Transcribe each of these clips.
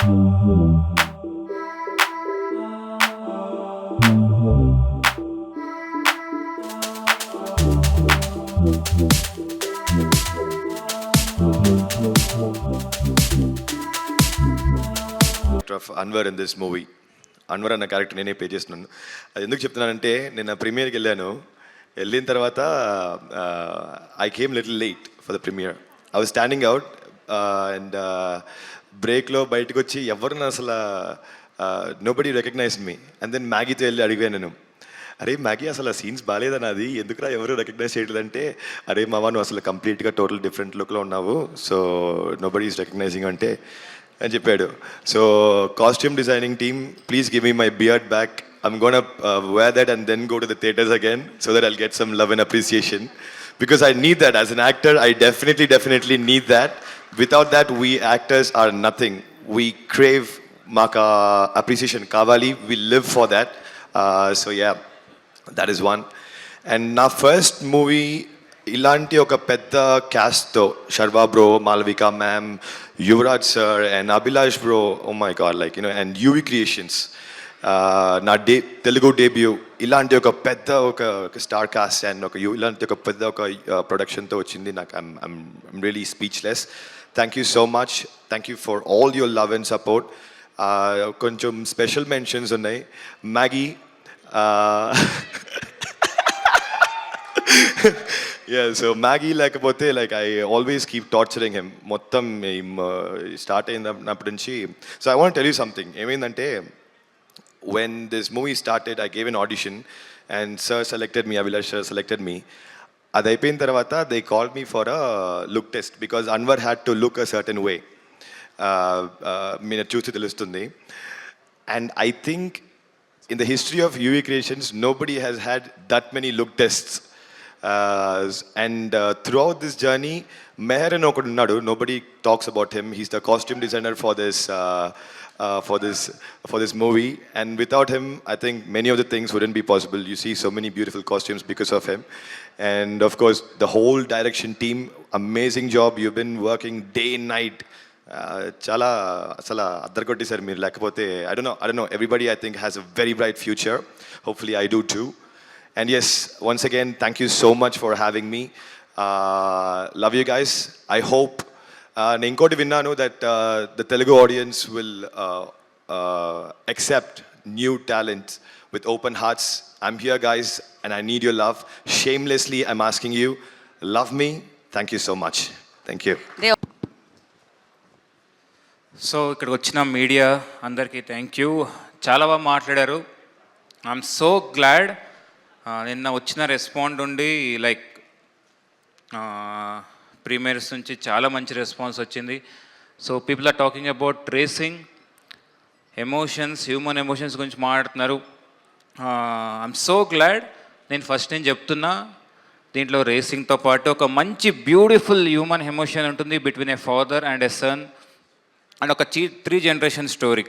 of Anwar in this movie. Anwar అన్న character నేనే play చేస్తున్నాను. అది ఎందుకు చెప్తున్నానంటే నేను ప్రీమియర్కి వెళ్ళిన తర్వాత I came little late for the premiere. I was standing out and బ్రేక్లో బయటకు వచ్చి ఎవరిని అసలు nobody recognise me. And then మ్యాగీతో వెళ్ళి అడిగాను నేను, అరే మ్యాగీ అసలు ఆ సీన్స్ బాగాలేదని, అది ఎందుకురా ఎవరు రికగ్నైజ్ చేయట్లేదంటే, అరే మామ నువ్వు అసలు కంప్లీట్గా టోటల్ డిఫరెంట్ లుక్లో ఉన్నావు, సో నోబడీ ఈజ్ రికగ్నైజింగ్ అంటే అని చెప్పాడు. So costume designing team, please give me my beard back. I'm gonna wear that and then go to the theaters again so that I'll get some love and appreciation, because I need that as an actor. I definitely need that. Without that, we actors are nothing. We crave maka appreciation kavali. We live for that. So yeah, that is one. And na first movie ఇలాంటి ఒక పెద్ద క్యాస్ట్తో, Sharwa bro, Malavika ma'am, Yuvraj sir and Abhilash bro, oh my god, like and UV creations, నా Telugu debut, ఇలాంటి ఒక పెద్ద ఒక star cast and ఇలాంటి ఒక పెద్ద ఒక ప్రొడక్షన్తో వచ్చింది. నాకు I'm really speechless. Thank you so much. Thank you for all your love and support. కొంచెం స్పెషల్ మెన్షన్స్ ఉన్నాయి. మ్యాగీ, yeah, so Maggie లేకపోతే like I always keep torturing him మొత్తం స్టార్ట్ అయినప్పటి నుంచి. So I want to tell you something. ఏమైందంటే, when this movie started, I gave an audition and sir selected me, Abhilash sir selected me. అది అయిపోయిన తర్వాత they called me for a look test because Anwar had to look a certain way. మీరు చూసి తెలుస్తుంది. And I think in the history of UV Creations, nobody has had that many look tests. And throughout this journey, Meher and okadu unnadu, nobody talks about him. He's the costume designer for this movie, and without him I think many of the things wouldn't be possible. You see so many beautiful costumes because of him. And of course the whole direction team, amazing job. You've been working day and night. Chala asala addar kottesar meer, lekapothe I don't know, everybody I think has a very bright future. Hopefully I do too. And yes, once again, thank you so much for having me. Love you guys. I hope నేను ఇంకోటి విన్నాను that the Telugu audience will accept new talent with open hearts. I'm here guys and I need your love. Shamelessly I'm asking you, love me. Thank you so much. Thank you. So ఇక్కడికి వచ్చిన media అందరికీ thank you. చాలా బాగా మాట్లాడారు. I'm so glad. నిన్న వచ్చిన respond ఉండి like premieres నుంచి చాలా మంచి రెస్పాన్స్ వచ్చింది. So people are talking about racing emotions, human emotions గురించి మాట్లాడుతున్నారు. I'm so glad. నేను చెప్తున్నా, దీంట్లో రేసింగ్తో పాటు ఒక మంచి బ్యూటిఫుల్ హ్యూమన్ ఎమోషన్ ఉంటుంది between a father and a son and ఒక 3 జనరేషన్ స్టోరీ.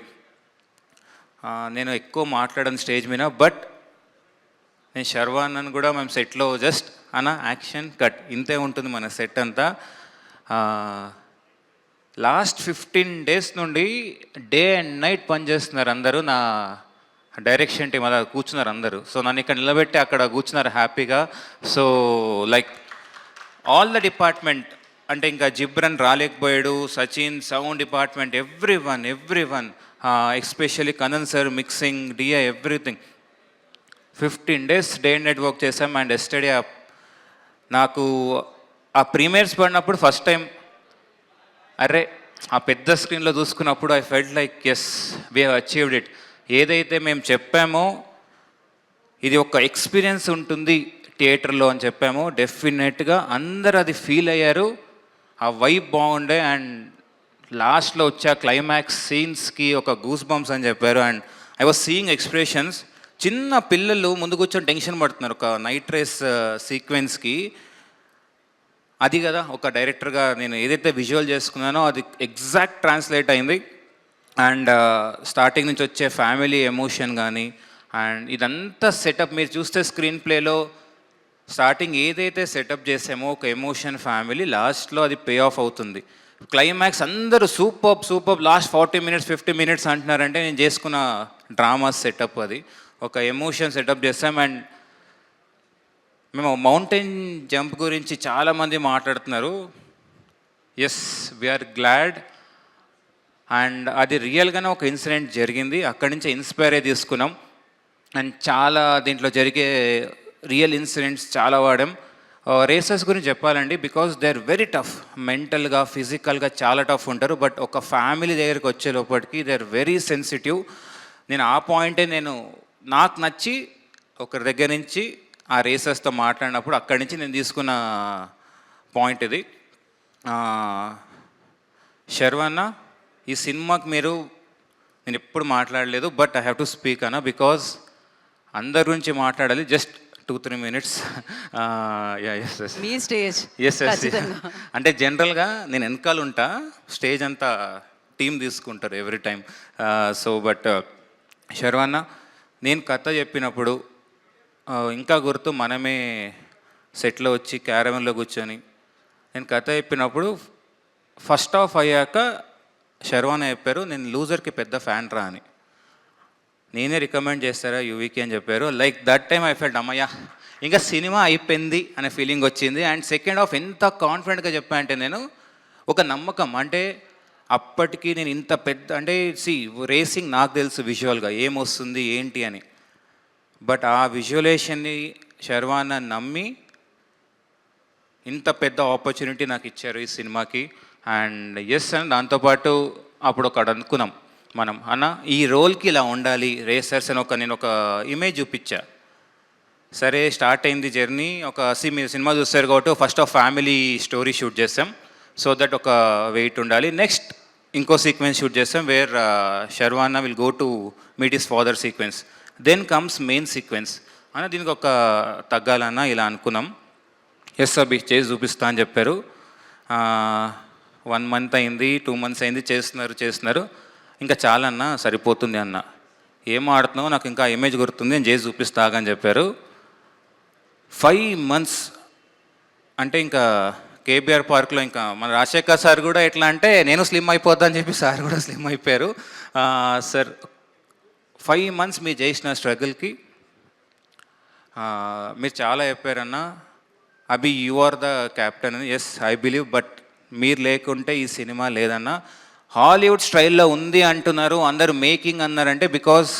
నేను ఎక్కువ మాట్లాడను స్టేజ్ మీద, బట్ నేను శర్వా అన్నను కూడా మేము సెట్లో జస్ట్ యాక్షన్ కట్ ఇంతే ఉంటుంది మన సెట్ అంతా. లాస్ట్ 15 days నుండి డే అండ్ నైట్ పనిచేస్తున్నారు అందరూ. నా డైరెక్షన్ టీం అలా కూర్చున్నారు అందరూ. సో నన్ను ఇక్కడ నిలబెట్టి అక్కడ కూర్చున్నారు హ్యాపీగా. So like all the department, అంటే ఇంకా జిబ్రన్ రాలేకపోయాడు, Sachin sound department, every one especially Kannan sir mixing, DI, everything. 15 days day and night work చేసాం. అండ్ ఎస్టర్డే నాకు ఆ ప్రీమియర్స్ పడినప్పుడు ఫస్ట్ టైం అరే ఆ పెద్ద స్క్రీన్లో చూసుకున్నప్పుడు I felt like yes we have achieved it. ఏదైతే మేము చెప్పామో ఇది ఒక ఎక్స్పీరియన్స్ ఉంటుంది థియేటర్లో అని చెప్పామో, డెఫినెట్గా అందరు అది ఫీల్ అయ్యారు. ఆ వైబ్ బాగుండే. అండ్ లాస్ట్లో వచ్చే క్లైమాక్స్ సీన్స్కి ఒక గూస్ బంప్స్ అని చెప్పారు. And I was seeing expressions. చిన్న పిల్లలు ముందు కూర్చొని టెన్షన్ పడుతున్నారు ఒక నైట్ రేస్ సీక్వెన్స్కి. అది కదా ఒక డైరెక్టర్గా నేను ఏదైతే విజువల్ చేసుకున్నానో అది ఎగ్జాక్ట్ ట్రాన్స్లేట్ అయింది. అండ్ స్టార్టింగ్ నుంచి వచ్చే ఫ్యామిలీ ఎమోషన్ కానీ, అండ్ ఇదంతా సెటప్ మీరు చూస్తే స్క్రీన్ ప్లేలో స్టార్టింగ్ ఏదైతే సెటప్ చేసామో ఒక ఎమోషన్ ఫ్యామిలీ, లాస్ట్లో అది పే ఆఫ్ అవుతుంది. క్లైమాక్స్ అందరూ సూపర్ లాస్ట్ 40 మినిట్స్ 50 మినిట్స్ అంటున్నారంటే నేను చేసుకున్న డ్రామా సెటప్ అది. ఒక ఎమోషన్ సెటప్ చేస్తాం. అండ్ మేము మౌంటైన్ జంప్ గురించి చాలామంది మాట్లాడుతున్నారు. Yes, we are glad. అండ్ అది రియల్గానే ఒక ఇన్సిడెంట్ జరిగింది, అక్కడి నుంచి ఇన్స్పైర్ అయ్యి తీసుకున్నాం. అండ్ చాలా దీంట్లో జరిగే రియల్ ఇన్సిడెంట్స్ చాలా వాడాం. రేసర్స్ గురించి చెప్పాలండి, because they are very tough, మెంటల్గా ఫిజికల్గా చాలా టఫ్ ఉంటారు. బట్ ఒక ఫ్యామిలీ దగ్గరికి వచ్చే లోపలికి దే ఆర్ వెరీ సెన్సిటివ్. నేను ఆ పాయింటే నాకు నచ్చి ఒకరి దగ్గర నుంచి ఆ రేసర్స్తో మాట్లాడినప్పుడు అక్కడి నుంచి నేను తీసుకున్న పాయింట్ ఇది. శర్వన్న, ఈ సినిమాకి నేను ఎప్పుడు మాట్లాడలేదు, but I have to speak అన్న, బికాజ్ అందరి గురించి మాట్లాడాలి. Just 2-3 minutes. మీ స్టేజ్. ఎస్. అంటే జనరల్గా నేను వెనకాల ఉంటా, స్టేజ్ అంతా టీం తీసుకుంటారు ఎవ్రీ టైం. సో బట్ శర్వన్న, నేను కథ చెప్పినప్పుడు ఇంకా గుర్తు, మనమే సెట్లో వచ్చి క్యారవెన్లో కూర్చొని నేను కథ చెప్పినప్పుడు ఫస్ట్ హాఫ్ అయ్యాక శర్వాన చెప్పారు, నేను లూజర్కి పెద్ద ఫ్యాన్ రా అని. నేనే రికమెండ్ చేస్తారా యూవీకి అని చెప్పారు. Like that time I felt అమ్మయ్య, ఇంకా సినిమా అయిపోయింది అనే ఫీలింగ్ వచ్చింది. అండ్ సెకండ్ హాఫ్ ఎంత కాన్ఫిడెంట్గా చెప్పా అంటే నేను ఒక నమ్మకం, అంటే అప్పటికి నేను ఇంత పెద్ద, అంటే రేసింగ్ నాకు తెలుసు విజువల్గా ఏమొస్తుంది ఏంటి అని, బట్ ఆ విజువలేషన్ని శర్వాన నమ్మి ఇంత పెద్ద ఆపర్చునిటీ నాకు ఇచ్చారు ఈ సినిమాకి. అండ్ ఎస్, అని దాంతోపాటు అప్పుడు ఒకటి అనుకున్నాం మనం, అన్న ఈ రోల్కి ఇలా ఉండాలి రేసర్స్ అని నేను ఒక ఇమేజ్ చూపించా. సరే, స్టార్ట్ అయింది జర్నీ. మీరు సినిమా చూస్తారు కాబట్టి first half family story shoot చేస్తాం, సో దట్ ఒక వెయిట్ ఉండాలి. నెక్స్ట్ ఇంకో సీక్వెన్స్ షూట్ చేస్తాం where Sharwanand will go to meet his father sequence. Then comes main sequence అన్న, దీనికి ఒక తగ్గాలన్న ఇలా అనుకున్నాం. ఎస్ అభి, చేసి చూపిస్తా అని చెప్పారు. 1 మంత్ అయింది, 2 మంత్స్ అయింది, చేస్తున్నారు. ఇంకా చాలా అన్న, సరిపోతుంది అన్న, ఏం ఆడుతున్నావు, నాకు ఇంకా ఇమేజ్ గుర్తుంది, నేను చేసి చూపిస్తాగని చెప్పారు. 5 మంత్స్ అంటే ఇంకా కేబీఆర్ పార్క్లో ఇంకా మన రాజశేఖర్ సార్ కూడా ఎట్లా అంటే నేను స్లిమ్ అయిపోద్దా అని చెప్పి సార్ కూడా స్లిమ్ అయిపోయారు. సార్ 5 మంత్స్ మీరు చేసిన స్ట్రగుల్కి మీరు చాలా చెప్పారన్న. అభి, యు ఆర్ ద క్యాప్టెన్ అని. ఎస్, ఐ బిలీవ్, బట్ మీరు లేకుంటే ఈ సినిమా లేదన్న. హాలీవుడ్ స్టైల్లో ఉంది అంటున్నారు అందరూ, మేకింగ్ అన్నారంటే బికాజ్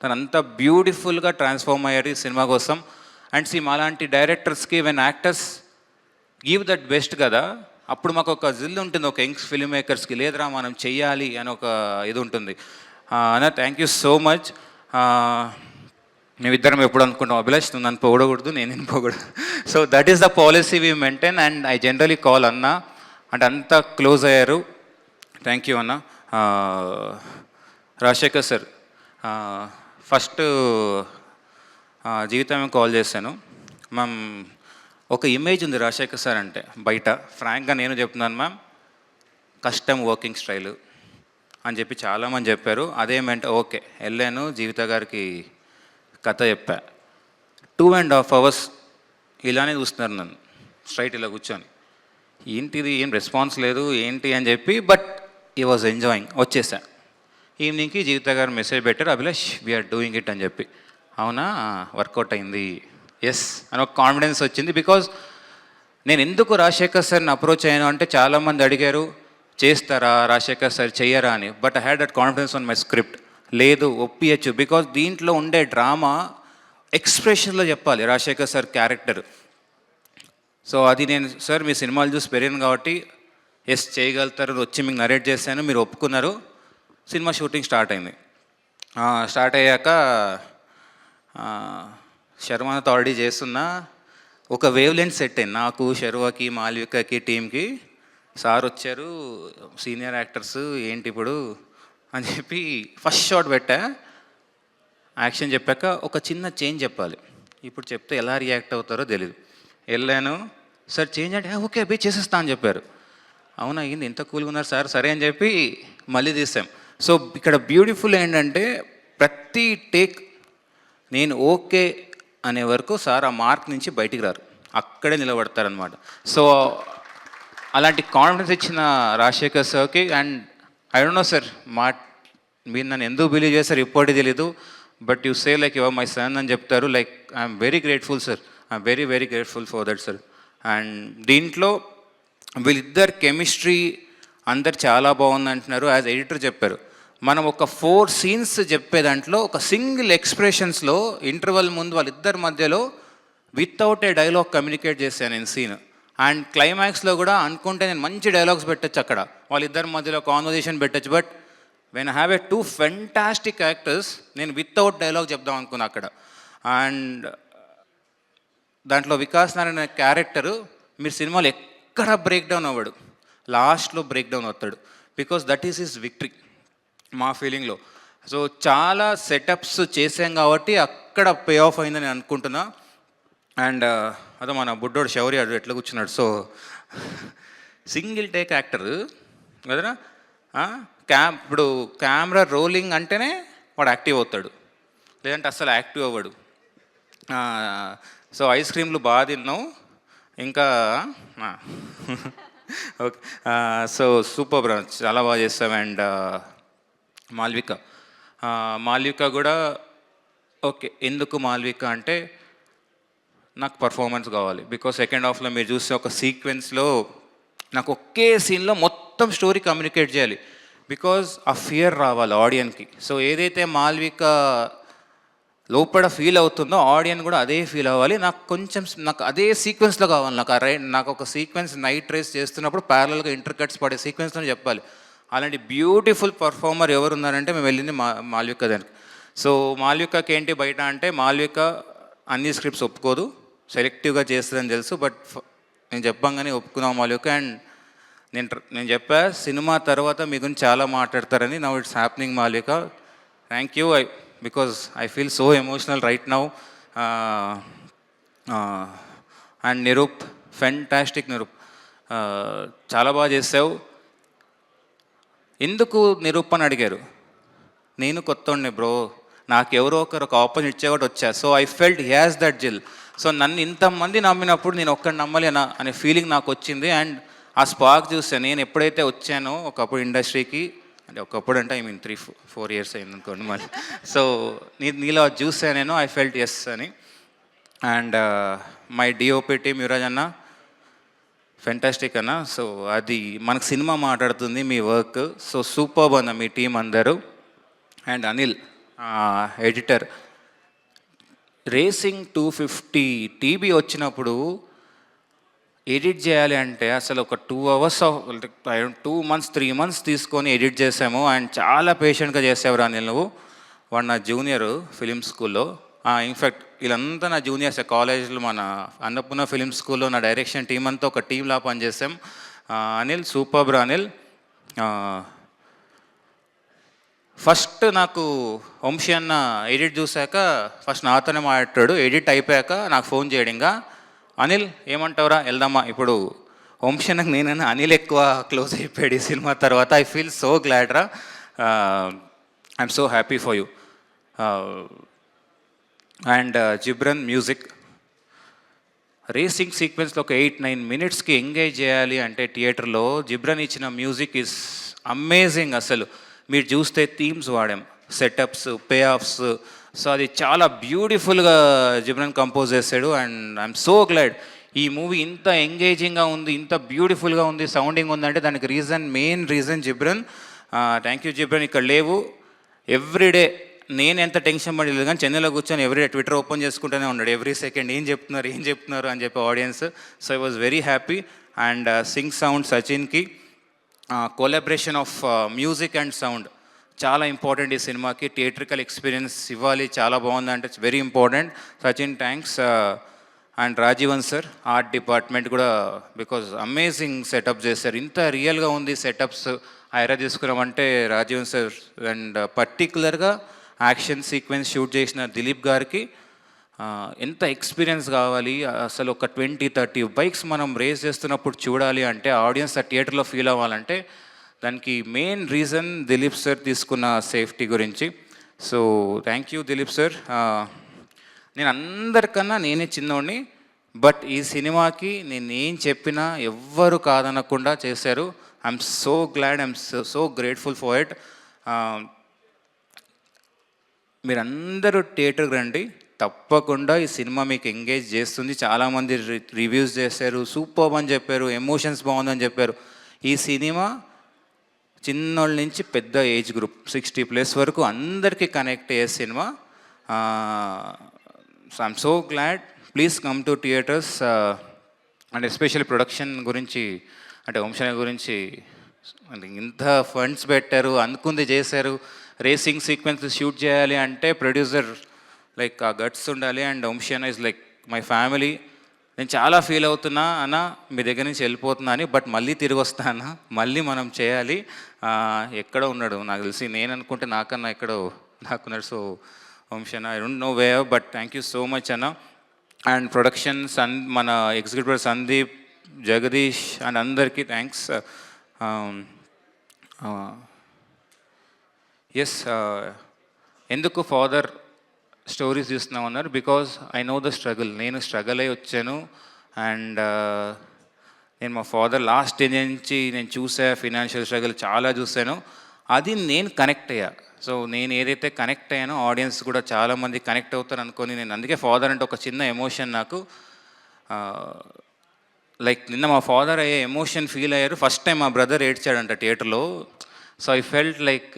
తను అంత బ్యూటిఫుల్గా ట్రాన్స్ఫార్మ్ అయ్యారు ఈ సినిమా కోసం. అండ్ మాలాంటి డైరెక్టర్స్కి when actors give that best కదా, అప్పుడు మాకు ఒక జిల్ ఉంటుంది, ఒక యంగ్స్ ఫిల్మ్ మేకర్స్కి, లేదురా మనం చెయ్యాలి అని ఒక ఇది ఉంటుంది. అన్న, థ్యాంక్ యూ సో మచ్. మేమిద్దరం ఎప్పుడు అనుకుంటాం, అభిలాష్ నువ్వు నన్ను పొగడకూడదు, నేను పొగడు. So that is the policy we maintain. And I generally call అన్న, అంటే అంత క్లోజ్ అయ్యారు. థ్యాంక్ యూ అన్న. రాజశేఖర్ సార్, ఫస్ట్ జీవితం కాల్ చేశాను. మ్యామ్, ఒక ఇమేజ్ ఉంది రాజశేఖర్ సార్ అంటే బయట, ఫ్రాంక్గా నేను చెప్తున్నాను మ్యామ్, కష్టం వర్కింగ్ స్టైలు అని చెప్పి చాలామంది చెప్పారు. అదేమంటే ఓకే, వెళ్ళాను జీవిత గారికి కథ చెప్పా. 2.5 hours ఇలానే చూస్తున్నారు నన్ను, స్ట్రైట్ ఇలా కూర్చొని, ఏంటిది ఏం రెస్పాన్స్ లేదు ఏంటి అని చెప్పి, బట్ ఈ వాజ్ ఎంజాయింగ్. వచ్చేసా. ఈవినింగ్కి జీవిత గారు మెసేజ్ పెట్టారు, అభిలాష్ వీఆర్ డూయింగ్ ఇట్ అని చెప్పి. అవునా, వర్కౌట్ అయింది, ఎస్ అని ఒక కాన్ఫిడెన్స్ వచ్చింది. బికాజ్ నేను ఎందుకు రాజశేఖర్ సార్ని అప్రోచ్ అయ్యాను అంటే చాలామంది అడిగారు చేస్తారా రాజశేఖర్ సార్ చెయ్యరా అని, but I had that confidence on my script. లేదు, ఒప్పియచ్చు, బికాజ్ దీంట్లో ఉండే డ్రామా ఎక్స్ప్రెషన్లో చెప్పాలి రాజశేఖర్ సార్ క్యారెక్టర్. సో అది నేను, సార్ మీ సినిమాలు చూసి పెరిగాను కాబట్టి ఎస్ చేయగలుగుతారు, వచ్చి మీకు నరేట్ చేశాను, మీరు ఒప్పుకున్నారు. సినిమా షూటింగ్ స్టార్ట్ అయింది. స్టార్ట్ అయ్యాక శర్వాతో ఆల్రెడీ చేస్తున్నా, ఒక వేవ్ లెంత్ సెట్ అయింది నాకు, శర్వాకి, మాల్వికకి, టీంకి. సార్ వచ్చారు, సీనియర్ యాక్టర్స్ ఏంటి ఇప్పుడు అని చెప్పి ఫస్ట్ షాట్ పెట్టా. యాక్షన్ చెప్పాక ఒక చిన్న చేంజ్ చెప్పాలి, ఇప్పుడు చెప్తే ఎలా రియాక్ట్ అవుతారో తెలీదు. వెళ్ళాను, సార్ చేంజ్ అంటే ఓకే అభి చేసేస్తా అని చెప్పారు. అవునా, అయ్యింది, ఇంత కూల్గా ఉన్నారు సార్, సరే అని చెప్పి మళ్ళీ తీసాం. సో ఇక్కడ బ్యూటిఫుల్ ఏంటంటే ప్రతి టేక్ నేను ఓకే అనే వరకు సార్ ఆ మార్క్ నుంచి బయటికి రారు, అక్కడే నిలబడతారనమాట. సో అలాంటి కాన్ఫిడెన్స్ ఇచ్చిన రాజశేఖర్ సార్కి and I don't no sir మీరు నన్ను ఎందుకు బిలీవ్ చేస్తారు ఇప్పటికీ తెలీదు, but you say like your my son అని చెప్తారు. Like I'm very grateful sir, I'm very very grateful for that sir. And దీంట్లో వీళ్ళిద్దరు కెమిస్ట్రీ అందరు చాలా బాగుంది అంటున్నారు. యాజ్ ఎడిటర్ చెప్పారు, మనం ఒక 4 సీన్స్ చెప్పే దాంట్లో ఒక సింగిల్ ఎక్స్ప్రెషన్స్లో ఇంటర్వల్ ముందు వాళ్ళిద్దరి మధ్యలో వితౌట్ ఏ డైలాగ్ కమ్యూనికేట్ చేశాను నేను సీన్. అండ్ క్లైమాక్స్లో కూడా అనుకుంటే నేను మంచి డైలాగ్స్ పెట్టచ్చు అక్కడ, వాళ్ళిద్దరి మధ్యలో కాన్వర్జేషన్ పెట్టచ్చు. But when I have a 2 fantastic actors, నేను వితౌట్ డైలాగ్ చెప్దాం అనుకున్నా అక్కడ. అండ్ దాంట్లో వికాస్ నారాయణ క్యారెక్టరు మీరు సినిమాలో ఎక్కడ బ్రేక్ డౌన్ అవ్వడు, లాస్ట్లో బ్రేక్ డౌన్ అవుతాడు. Because that is his victory మా ఫీలింగ్లో. సో చాలా సెటప్స్ చేసాం కాబట్టి అక్కడ పే ఆఫ్ అయిందని నేను అనుకుంటున్నా. అండ్ అదే మన బుడ్డోడు శౌర్య ఎట్లా కూర్చున్నాడు. సో సింగిల్ టేక్ యాక్టర్ కదరా, ఇప్పుడు కెమెరా రోలింగ్ అంటేనే వాడు యాక్టివ్ అవుతాడు, లేదంటే అస్సలు యాక్టివ్ అవ్వడు. సో ఐస్ క్రీమ్లు బాగా తిన్నావు ఇంకా. ఓకే, సో సూపర్ బ్రో, చాలా బాగా చేస్తాం. అండ్ మాల్విక కూడా ఓకే. ఎందుకు మాల్విక అంటే నాకు పర్ఫార్మెన్స్ కావాలి. బికాస్ సెకండ్ హాఫ్లో మీరు చూస్తే ఒక సీక్వెన్స్లో నాకు ఒకే సీన్లో మొత్తం స్టోరీ కమ్యూనికేట్ చేయాలి. బికాజ్ ఆ ఫియర్ రావాలి ఆడియన్కి. సో ఏదైతే మాల్విక లోపల ఫీల్ అవుతుందో ఆడియన్ కూడా అదే ఫీల్ అవ్వాలి. నాకు అదే సీక్వెన్స్లో కావాలి. నాకు ఒక సీక్వెన్స్ నైట్ రేస్ చేస్తున్నప్పుడు ప్యారలల్గా ఇంటర్ కట్స్ పడే సీక్వెన్స్లో చెప్పాలి. అలాంటి బ్యూటిఫుల్ పర్ఫార్మర్ ఎవరు ఉన్నారంటే మేము వెళ్ళింది మాల్విక దానికి. సో మాల్వికకి ఏంటి బయట అంటే, మాల్విక అన్ని స్క్రిప్ట్స్ ఒప్పుకోదు, సెలెక్టివ్గా చేస్తుందని తెలుసు. బట్ నేను చెప్పంగానే ఒప్పుకున్నాం మాల్విక. అండ్ నేను చెప్పా సినిమా తర్వాత మీ గురించి చాలా మాట్లాడతారని. Now it's happening Malvika. Thank you. Because I feel so emotional right now. And Niroop, fantastic Niroop, చాలా బాగా చేసావు. ఎందుకు నిరూప్ అని అడిగారు. నేను కొత్తోడిని బ్రో, నాకు ఎవరో ఒక ఆపర్చునిటీ ఇచ్చేవాడు వచ్చా. So I felt he has that జిల్. సో నన్ను ఇంతమంది నమ్మినప్పుడు నేను ఒక్కడిని నమ్మాలి అనే ఫీలింగ్ నాకు వచ్చింది. అండ్ ఆ స్పార్క్ చూసాను నేను ఎప్పుడైతే వచ్చానో ఒకప్పుడు ఇండస్ట్రీకి, అంటే ఒకప్పుడు అంటే 3-4 years అయింది అనుకోండి మళ్ళీ. సో నీలో చూసాను నేను, ఐ ఫెల్ట్ ఎస్ అని. And my DOP team Yuvraj అన్న, ఫెంటాస్టిక్ అన్న. సో అది మనకు సినిమా మాట్లాడుతుంది మీ వర్క్. సో సూపర్బ్ అన్న మీ టీం అందరూ. And Anil editor, racing 250 TB వచ్చినప్పుడు ఎడిట్ చేయాలి అంటే అసలు ఒక 2 hours 2 months 3 months తీసుకొని ఎడిట్ చేసాము. అండ్ చాలా పేషెంట్గా చేసేవారు అనిల్ నువ్వు. వాడు నా జూనియర్ ఫిలిం స్కూల్లో. ఇన్ఫ్యాక్ట్ వీళ్ళంతా నా జూనియర్స్ కాలేజ్లో. మన అన్నపూర్ణ ఫిలిం స్కూల్లో నా డైరెక్షన్ టీం అంతా ఒక టీంలా పనిచేసాం. Anil super bro. Anil first నాకు వంశీ అన్న ఎడిట్ చూశాక ఫస్ట్ నాతోనే మాట్లాడాడు. ఎడిట్ అయిపోయాక నాకు ఫోన్ చేయడం, ఇంకా అనిల్ ఏమంటావురా వెళ్దామా. ఇప్పుడు వంశీ అన్నకు నేనైనా అనిల్ ఎక్కువ క్లోజ్ అయిపోయాడు ఈ సినిమా తర్వాత. ఐ ఫీల్ సో గ్లాడ్ రా. I'm so happy for you. And Ghibran music, racing సీక్వెన్స్లో ఒక 8-9 minutesకి ఎంగేజ్ చేయాలి అంటే థియేటర్లో జిబ్రన్ ఇచ్చిన మ్యూజిక్ ఈజ్ అమేజింగ్. అసలు మీరు చూస్తే థీమ్స్ వాడాం, సెటప్స్, పే ఆఫ్స్. సో అది చాలా బ్యూటిఫుల్గా జిబ్రన్ కంపోజ్ చేశాడు. అండ్ ఐఎమ్ సో గ్లాడ్ ఈ మూవీ ఇంత ఎంగేజింగ్గా ఉంది, ఇంత బ్యూటిఫుల్గా ఉంది, సౌండింగ్ ఉందంటే దానికి main reason Ghibran. Thank you Ghibran. ఇక్కడ లేవు ఎవ్రీడే నేను ఎంత టెన్షన్ పడలేదు కానీ చెన్నైలో కూర్చొని ఎవ్రీడే ట్విట్టర్ ఓపెన్ చేసుకుంటూనే ఉన్నాడు. ఎవ్రీ సెకండ్ ఏం చెప్తున్నారు అని చెప్పి audience. So I was very happy. And sync sound సచిన్కి, collaboration of music and sound చాలా ఇంపార్టెంట్ ఈ సినిమాకి. థియేట్రికల్ ఎక్స్పీరియన్స్ ఇవ్వాలి, చాలా బాగుంది అంటే it's very important. Sachin thanks. And Rajeevan sir art department కూడా, బికాజ్ అమేజింగ్ సెటప్ చేశారు. ఇంత రియల్గా ఉంది సెటప్స్ ఐరా తీసుకున్నామంటే రాజీవన్ సార్. అండ్ పర్టికులర్గా యాక్షన్ సీక్వెన్స్ షూట్ చేసిన దిలీప్ గారికి ఎంత ఎక్స్పీరియన్స్ కావాలి. అసలు ఒక 20-30 బైక్స్ మనం రేస్ చేస్తున్నప్పుడు చూడాలి అంటే ఆడియన్స్ ఆ థియేటర్లో ఫీల్ అవ్వాలంటే దానికి మెయిన్ రీజన్ దిలీప్ సార్ తీసుకున్న సేఫ్టీ గురించి. So thank you Dilip sir. నేను అందరికన్నా నేనే చిన్నోడిని, బట్ ఈ సినిమాకి నేను ఏం చెప్పినా ఎవ్వరు కాదనకుండా చేశారు. I'm so glad, I'm so grateful for it. మీరందరూ థియేటర్కి రండి, తప్పకుండా ఈ సినిమా మీకు ఎంగేజ్ చేస్తుంది. చాలామంది రివ్యూస్ చేశారు, సూపర్ అని చెప్పారు, ఎమోషన్స్ బాగుందని చెప్పారు. ఈ సినిమా చిన్నోళ్ళ నుంచి పెద్ద ఏజ్ గ్రూప్ 60+ వరకు అందరికీ కనెక్ట్ అయ్యే cinema. So I'm so glad. Please come to theatres. And especially production గురించి అంటే వంశీ గురించి అంటే ఇంత ఫండ్స్ పెట్టారు, అనుకుంది చేశారు. రేసింగ్ సీక్వెన్స్ షూట్ చేయాలి అంటే ప్రొడ్యూసర్ లైక్ ఆ గట్స్ ఉండాలి. అండ్ వంశీ అన్న ఇస్ లైక్ మై ఫ్యామిలీ. నేను చాలా ఫీల్ అవుతున్నా అన్న, మీ దగ్గర నుంచి వెళ్ళిపోతున్నా అని, బట్ మళ్ళీ తిరిగి వస్తాను, మళ్ళీ మనం చేయాలి. ఎక్కడో ఉన్నాడు నాకు తెలిసి, నేను అనుకుంటే నాకన్నా ఎక్కడో నాకున్నాడు. సో వంశీ అన్న, I don't know way, but thank you so much అన్న. అండ్ ప్రొడక్షన్ మన ఎగ్జిక్యూటివ్ సందీప్, జగదీష్ అండ్ అందరికీ థ్యాంక్స్. ఎస్, ఎందుకు ఫాదర్ స్టోరీస్ చూస్తున్నాం అన్నారు, because I know the struggle. నేను స్ట్రగుల్ అయి వచ్చాను. అండ్ నేను మా ఫాదర్ లాస్ట్ స్టేజ్ నుంచి నేను చూసా, ఫినాన్షియల్ స్ట్రగుల్ చాలా చూశాను. అది నేను కనెక్ట్ అయ్యా. సో నేను ఏదైతే కనెక్ట్ అయ్యానో ఆడియన్స్ కూడా చాలామంది కనెక్ట్ అవుతారు అనుకొని నేను అందుకే ఫాదర్ అంటే ఒక చిన్న ఎమోషన్ నాకు. లైక్ నిన్న మా ఫాదర్ అయ్యే ఎమోషన్ ఫీల్ అయ్యారు. ఫస్ట్ టైం మా బ్రదర్ ఏడ్చాడంట థియేటర్లో. So I felt like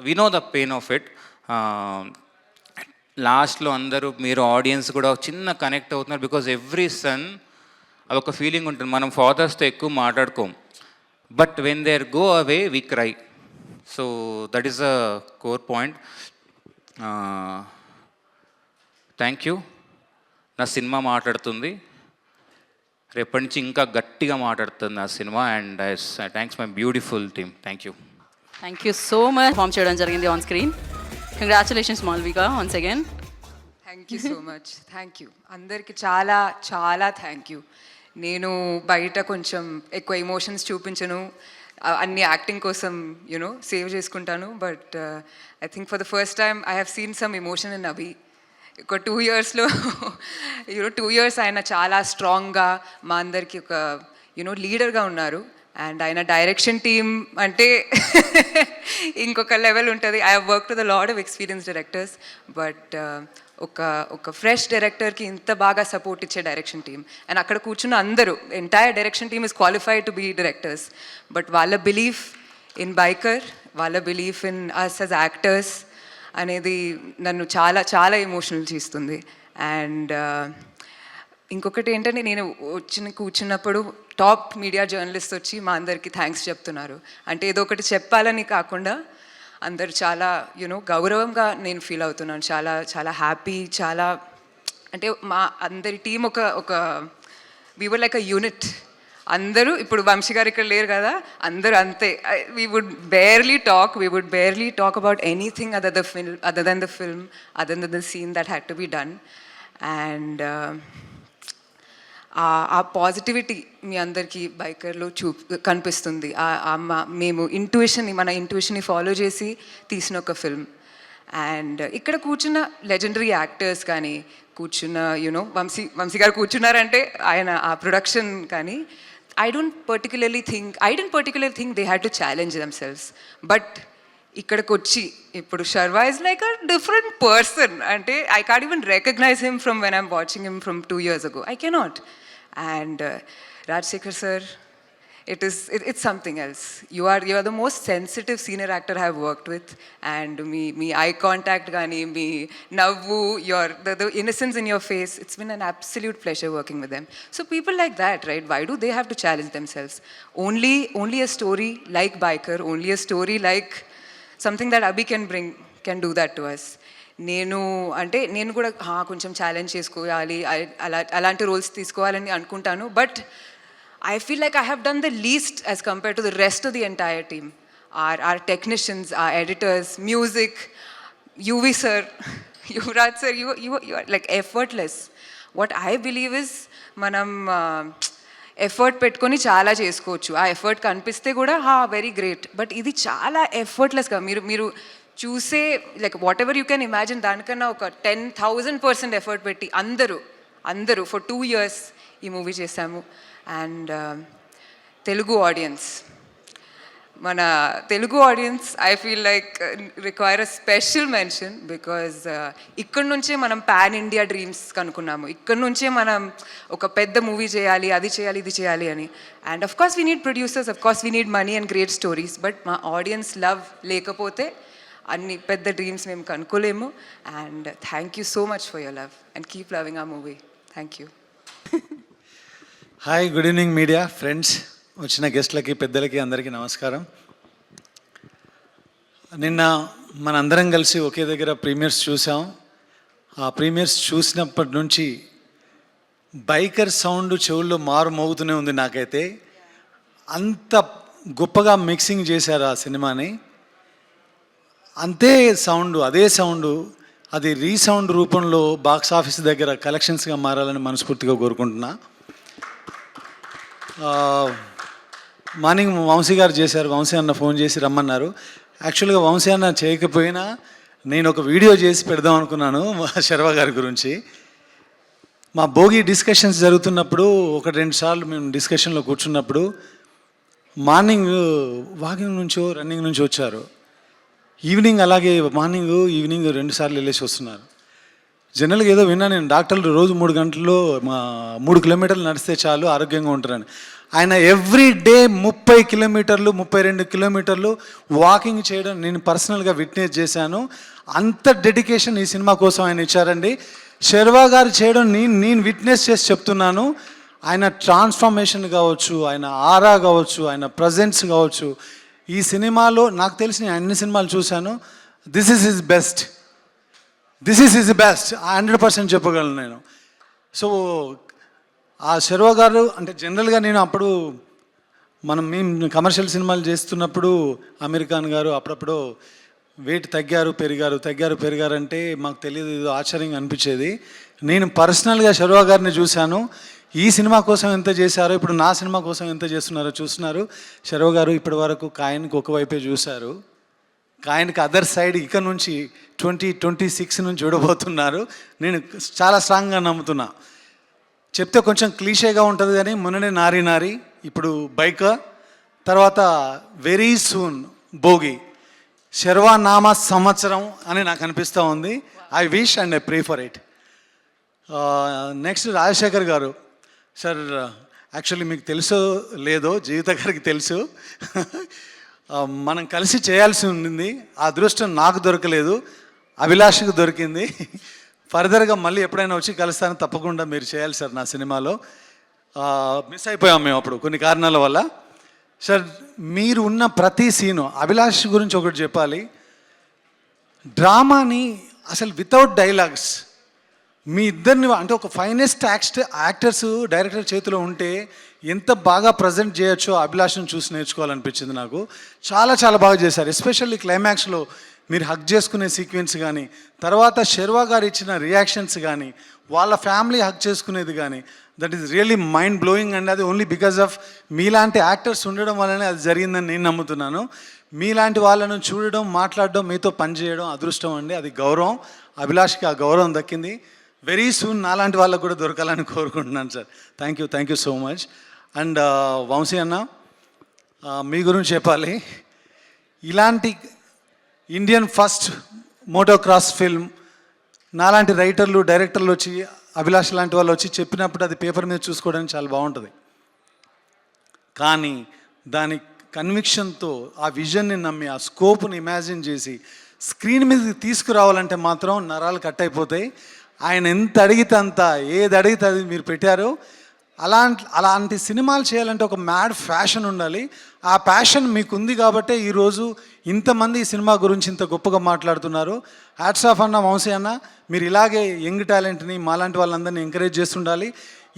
we know the pain of it. లాస్ట్లో అందరూ మీరు ఆడియన్స్ కూడా చిన్న కనెక్ట్ అవుతున్నారు, బికాజ్ ఎవ్రీ సన్ అదొక ఫీలింగ్ ఉంటుంది. మనం ఫాదర్స్తో ఎక్కువ మాట్లాడుకోం, but when they're go away we cry. So that is a core point. Thank you. నా సినిమా మాట్లాడుతుంది, రేపటి నుంచి ఇంకా గట్టిగా మాట్లాడుతుంది నా సినిమా. And thanks my beautiful team. Thank you. Thank you so much. Form చేయడం జరిగింది on screen. Congratulations Malvika once again. Thank you so much. Thank you అందరికి, చాలా చాలా థ్యాంక్ యూ. నేను బయట కొంచెం ఎక్కువ ఎమోషన్స్ చూపించను, అన్ని యాక్టింగ్ కోసం యూనో సేవ్ చేసుకుంటాను. But I think for the first time I have seen some emotion in Abhi. ఒక 2 yearsలో 2 years ఆయన చాలా స్ట్రాంగ్గా మా అందరికి ఒక లీడర్గా ఉన్నారు. అండ్ ఆయన డైరెక్షన్ టీమ్ అంటే ఇంకొక లెవెల్ ఉంటుంది. I have work with a lot of experience directors, but ఒక ఫ్రెష్ డైరెక్టర్కి ఇంత బాగా సపోర్ట్ ఇచ్చే డైరెక్షన్ టీమ్. అండ్ అక్కడ కూర్చున్న అందరూ, entire direction team is qualified to be directors. But వాళ్ళ బిలీఫ్ ఇన్ బైకర్, వాళ్ళ belief in us as actors అనేది నన్ను చాలా చాలా ఎమోషనల్ చేస్తుంది. అండ్ ఇంకొకటి ఏంటంటే, నేను కూర్చున్నప్పుడు టాప్ మీడియా జర్నలిస్ట్ వచ్చి మా అందరికీ థ్యాంక్స్ చెప్తున్నారు. అంటే ఏదో ఒకటి చెప్పాలని కాకుండా అందరు చాలా గౌరవంగా నేను ఫీల్ అవుతున్నాను. చాలా చాలా హ్యాపీ. చాలా అంటే మా అందరి టీం ఒక we were like a unit. అందరూ ఇప్పుడు వంశీ గారు ఇక్కడ లేరు కదా, అందరూ అంతే. We would barely talk about anything other than the film, other than the scene that had to be done. And ఆ పాజిటివిటీ మీ అందరికీ బైకర్లో కనిపిస్తుంది. మేము మన ఇంట్యూషన్ని ఫాలో చేసి తీసిన ఒక ఫిల్మ్. అండ్ ఇక్కడ కూర్చున్న లెజెండరీ యాక్టర్స్ కానీ, కూర్చున్న వంశీ గారు కూర్చున్నారంటే ఆయన ఆ ప్రొడక్షన్ కానీ, I didn't particularly think they had to challenge themselves. But ఇక్కడికి వచ్చి ఇప్పుడు Sharwa is like a different person. అంటే I can't even recognise him from when I'm watching him from 2 years ago. I cannot. And Rajsekhar sir, it's something else. You are the most sensitive senior actor I have worked with. And me eye contact gaani, me navvu, the innocence in your face, it's been an absolute pleasure working with them. So people like that, right, why do they have to challenge themselves? Only a story like Biker, only a story like something that Abhi can do that to us. నేను కూడా కొంచెం challenge చేసుకోవాలి, అలాంటి roles తీసుకోవాలని అనుకుంటాను. But I feel like I have done the least as compared to the rest of the entire team. Our technicians, our editors, music, UV sir, Yuvraj sir, you are like effortless. What I believe is మనం effort పెట్టుకొని చాలా చేసుకోవచ్చు. ఆ effort కనిపిస్తే కూడా very great. But ఇది చాలా ఎఫర్ట్లెస్గా మీరు చూసే like what ever you can imagine దానికన్నా ఒక 10,000% ఎఫర్ట్ పెట్టి అందరూ ఫర్ 2 years ఈ మూవీ చేశాము. అండ్ తెలుగు ఆడియన్స్, మన Telugu audience I feel like require a special mention because ఇక్కడ నుంచే మనం పాన్ ఇండియా డ్రీమ్స్ కనుక్కున్నాము. ఇక్కడ నుంచే మనం ఒక పెద్ద మూవీ చేయాలి, అది చేయాలి, ఇది చేయాలి అని. And of course we need producers, of course we need money and great stories. But మా ఆడియన్స్ లవ్ లేకపోతే అన్ని పెద్ద డ్రీమ్స్ మేము కనుక్కోలేము. And thank you so much for your love and keep loving ఆ movie. Thank you. Hi, good evening media friends, వచ్చిన గెస్ట్లకి పెద్దలకి అందరికీ నమస్కారం. నిన్న మనందరం కలిసి ఒకే దగ్గర ప్రీమియర్స్ చూసాం. ఆ ప్రీమియర్స్ చూసినప్పటి నుంచి బైకర్ సౌండ్ చెవుల్లో మారు మోగుతూనే ఉంది నాకైతే. అంత గొప్పగా మిక్సింగ్ చేశారు ఆ సినిమాని. అంతే సౌండ్, అదే సౌండ్ అది రీసౌండ్ రూపంలో బాక్స్ ఆఫీస్ దగ్గర కలెక్షన్స్గా మారాలని మనస్ఫూర్తిగా కోరుకుంటున్నా. మార్నింగ్ వంశీ గారు చేశారు, వంశీ అన్న ఫోన్ చేసి రమ్మన్నారు. యాక్చువల్గా వంశీ అన్న చేయకపోయినా నేను ఒక వీడియో చేసి పెడదాం అనుకున్నాను శర్వా గారి గురించి. మా భోగి డిస్కషన్స్ జరుగుతున్నప్పుడు 1-2 సార్లు మేము డిస్కషన్లో కూర్చున్నప్పుడు మార్నింగ్ వాకింగ్ నుంచో రన్నింగ్ నుంచి వచ్చారు. ఈవినింగ్ అలాగే మార్నింగ్ ఈవినింగ్ 2 సార్లు వెళ్ళేసి వస్తున్నారు. జనరల్గా ఏదో విన్నా నేను, డాక్టర్లు రోజు 3 గంటల్లో 3 కిలోమీటర్లు నడిస్తే చాలు ఆరోగ్యంగా ఉంటారని. ఆయన ఎవ్రీ డే 30 కిలోమీటర్లు 32 కిలోమీటర్లు వాకింగ్ చేయడం నేను పర్సనల్గా విట్నెస్ చేశాను. అంత డెడికేషన్ ఈ సినిమా కోసం ఆయన ఇచ్చారండి. శర్వా గారు చేయడం నేను విట్నెస్ చేసి చెప్తున్నాను. ఆయన ట్రాన్స్ఫర్మేషన్ కావచ్చు, ఆయన ఆరా కావచ్చు, ఆయన ప్రజెన్స్ కావచ్చు, ఈ సినిమాలో నాకు తెలిసి నేను అన్ని సినిమాలు చూశాను. దిస్ ఈజ్ హిజ్ బెస్ట్, 100% చెప్పగలను నేను. సో ఆ శర్వా గారు అంటే జనరల్గా నేను అప్పుడు మేము కమర్షియల్ సినిమాలు చేస్తున్నప్పుడు అమీర్ ఖాన్ గారు అప్పుడప్పుడు వెయిట్ తగ్గారు పెరిగారు అంటే మాకు తెలియదు, ఏదో ఆశ్చర్యంగా అనిపించేది. నేను పర్సనల్గా శర్వా గారిని చూశాను. ఈ సినిమా కోసం ఎంత చేశారో, ఇప్పుడు నా సినిమా కోసం ఎంత చేస్తున్నారో చూస్తున్నారు. శర్వా గారు ఇప్పటి వరకు కాయన్కి ఒకవైపే చూశారు, కాయన్కి అదర్ సైడ్ ఇక నుంచి 2026 నుంచి చూడబోతున్నారు. నేను చాలా స్ట్రాంగ్గా నమ్ముతున్నా. చెప్తే కొంచెం క్లీషేగా ఉంటుంది కానీ మొన్ననే నారి ఇప్పుడు బైకర్, తర్వాత వెరీ సూన్ భోగి, శర్వా నామ సంవత్సరం అని నాకు అనిపిస్తూ ఉంది. I wish and I pray for it. Next Rajasekhar గారు సార్, యాక్చువల్లీ మీకు తెలుసో లేదో, జీవిత గారికి తెలుసు, మనం కలిసి చేయాల్సి ఉండింది. ఆ అదృష్టం నాకు దొరకలేదు, అభిలాష్కి దొరికింది. ఫర్దర్గా మళ్ళీ ఎప్పుడైనా వచ్చి కలుస్తాను, తప్పకుండా మీరు చేయాలి సార్ నా సినిమాలో. మిస్ అయిపోయాం మేము అప్పుడు కొన్ని కారణాల వల్ల. సార్ మీరు ఉన్న ప్రతి సీను, అభిలాష్ గురించి ఒకటి చెప్పాలి, డ్రామాని అసలు వితౌట్ డైలాగ్స్ మీ ఇద్దరిని అంటే ఒక ఫైనెస్ట్ యాక్టర్స్ డైరెక్టర్ చేతిలో ఉంటే ఎంత బాగా ప్రజెంట్ చేయొచ్చో అభిలాష్ను చూసి నేర్చుకోవాలనిపించింది నాకు. చాలా బాగా చేశారు. ఎస్పెషల్లీ క్లైమాక్స్లో మీరు హగ్ చేసుకునే సీక్వెన్స్ కానీ, తర్వాత శర్వా గారు ఇచ్చిన రియాక్షన్స్ కానీ, వాళ్ళ ఫ్యామిలీ హగ్ చేసుకునేది కానీ, that is really mind blowing. And అది ఓన్లీ బికాజ్ ఆఫ్ మీలాంటి యాక్టర్స్ ఉండడం వల్లనే అది జరిగిందని నేను నమ్ముతున్నాను. మీలాంటి వాళ్ళను చూడడం, మాట్లాడడం, మీతో పనిచేయడం అదృష్టం అండి, అది గౌరవం. అభిలాష్కి ఆ గౌరవం దక్కింది. వెరీ సూన్ నాలాంటి వాళ్ళకు కూడా దొరకాలని కోరుకుంటున్నాను sir. Thank you so much. And Vamshi అన్న, మీ గురించి చెప్పాలి. ఇలాంటి ఇండియన్ ఫస్ట్ మోటోక్రాస్ ఫిల్మ్ నాలాంటి రైటర్లు డైరెక్టర్లు వచ్చి, అభిలాష్ లాంటి వాళ్ళు వచ్చి చెప్పినప్పుడు అది పేపర్ మీద చూసుకోవడానికి చాలా బాగుంటుంది. కానీ దాని కన్విక్షన్తో ఆ విజన్ని నమ్మి, ఆ స్కోప్ని ఇమాజిన్ చేసి స్క్రీన్ మీద తీసుకురావాలంటే మాత్రం నరాలు కట్ అయిపోతాయి. ఆయన ఎంత అడిగితే అంత, ఏది అడిగితే అది మీరు పెట్టారు. అలాంటి సినిమాలు చేయాలంటే ఒక మ్యాడ్ ఫ్యాషన్ ఉండాలి. ఆ ప్యాషన్ మీకు ఉంది కాబట్టే ఈరోజు ఇంతమంది ఈ సినిమా గురించి ఇంత గొప్పగా మాట్లాడుతున్నారు. హ్యాట్స్ ఆఫ్ అన్న, వంశీ అన్న, మీరు ఇలాగే యంగ్ టాలెంట్ని మాలాంటి వాళ్ళందరినీ ఎంకరేజ్ చేస్తుండాలి.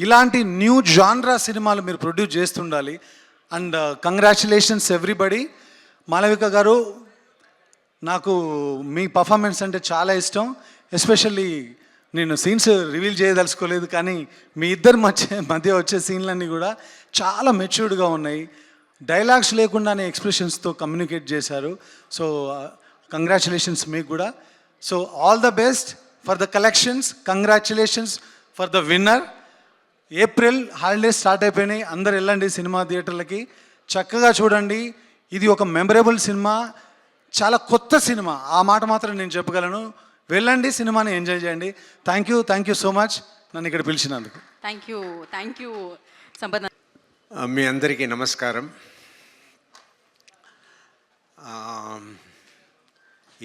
ఇలాంటి న్యూ జాన్రా సినిమాలు మీరు ప్రొడ్యూస్ చేస్తుండాలి. And congratulations everybody. మాలవిక గారు, నాకు మీ పర్ఫార్మెన్స్ అంటే చాలా ఇష్టం. ఎస్పెషల్లీ నేను సీన్స్ రివీల్ చేయదలుచుకోలేదు, కానీ మీ ఇద్దరి మధ్య వచ్చే సీన్లన్నీ కూడా చాలా మెచ్యూర్డ్గా ఉన్నాయి. డైలాగ్స్ లేకుండానే ఎక్స్ప్రెషన్స్తో కమ్యూనికేట్ చేశారు. సో కంగ్రాచులేషన్స్ మీకు కూడా. So all the best for the collections. Congratulations for the winner. April holidays start అయిపోయినాయి, అందరు వెళ్ళండి సినిమా థియేటర్లకి, చక్కగా చూడండి. ఇది ఒక మెమరబుల్ సినిమా, చాలా కొత్త సినిమా, ఆ మాట మాత్రం నేను చెప్పగలను. వెళ్ళండి, సినిమాని ఎంజాయ్ చేయండి. థ్యాంక్ యూ సో మచ్ నన్ను ఇక్కడ పిలిచినందుకు. Thank you Sampath. మీ అందరికీ నమస్కారం.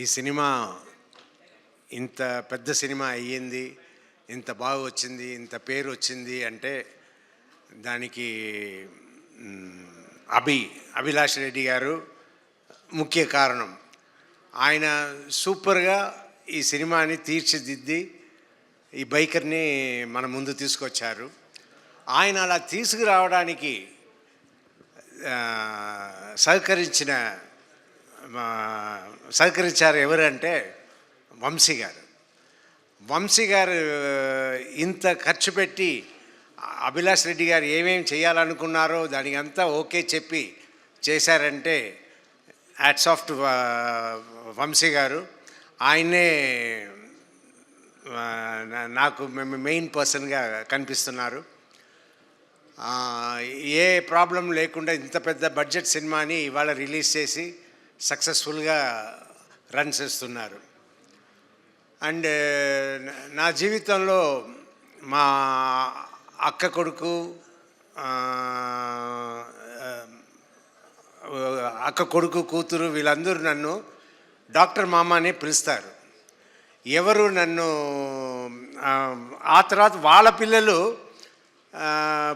ఈ సినిమా ఇంత పెద్ద సినిమా అయ్యింది, ఇంత బాగా వచ్చింది, ఇంత పేరు వచ్చింది అంటే దానికి అభిలాష్ రెడ్డి గారు ముఖ్య కారణం. ఆయన సూపర్గా ఈ సినిమాని తీర్చిదిద్ది ఈ బైకర్ని మన ముందు తీసుకొచ్చారు. ఆయన అలా తీసుకురావడానికి సహకరించారు ఎవరంటే వంశీ గారు. వంశీ గారు ఇంత ఖర్చు పెట్టి అభిలాష్ రెడ్డి గారు ఏమేమి చేయాలనుకున్నారో దానికి అంతా ఓకే చెప్పి చేశారంటే హ్యాట్స్ ఆఫ్ టు వంశీ గారు. ఆయనే నాకు మెయిన్ పర్సన్గా కనిపిస్తున్నారు. ఏ ప్రాబ్లం లేకుండా ఇంత పెద్ద బడ్జెట్ సినిమాని ఇవాళ రిలీజ్ చేసి సక్సెస్ఫుల్గా రన్ చేస్తున్నారు. అండ్ నా జీవితంలో మా అక్క కొడుకు, కూతురు వీళ్ళందరూ నన్ను డాక్టర్ మామ అని పిలుస్తారు. ఎవరు నన్ను ఆ తర్వాత వాళ్ళ పిల్లలు